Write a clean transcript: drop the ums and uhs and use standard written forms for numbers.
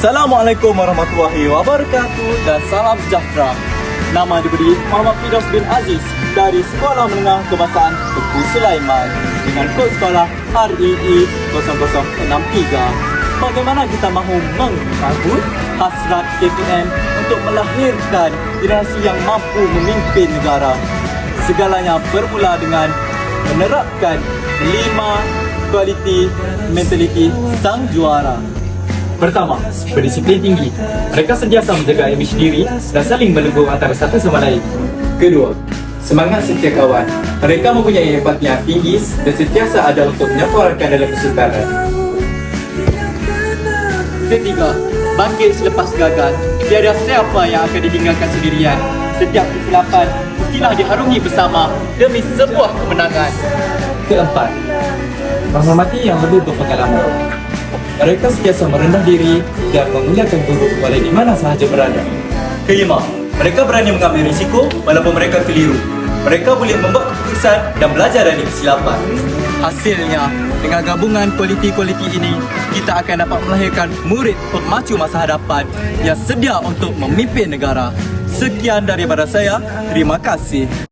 Assalamualaikum warahmatullahi wabarakatuh dan salam sejahtera. Nama diberi Muhammad Firdaus bin Aziz dari Sekolah Menengah Kebangsaan Tengku Sulaiman dengan kod sekolah REE 0063. Bagaimana kita mahu mengetahui hasrat KPM untuk melahirkan generasi yang mampu memimpin negara? Segalanya bermula dengan menerapkan 5 kualiti mentaliti sang juara. Pertama, berdisiplin tinggi. Mereka sentiasa menjaga imej diri dan saling menegur antara satu sama lain. Kedua, semangat setia kawan. Mereka mempunyai empati yang tinggi dan sentiasa ada untuk menyuarakan dalam kesukaran. Ketiga, bangkit selepas gagal. Tiada siapa yang akan ditinggalkan sendirian. Setiap kesilapan mestilah diharungi bersama demi sebuah kemenangan. Keempat, menghormati yang lebih berpengalaman. Mereka sentiasa merendah diri dan memuliakan guru walau di mana sahaja berada. Kelima, mereka berani mengambil risiko walaupun mereka keliru. Mereka boleh membuat keputusan dan belajar dari kesilapan. Hasilnya, dengan gabungan kualiti-kualiti ini, kita akan dapat melahirkan murid pemacu masa hadapan yang sedia untuk memimpin negara. Sekian daripada saya, terima kasih.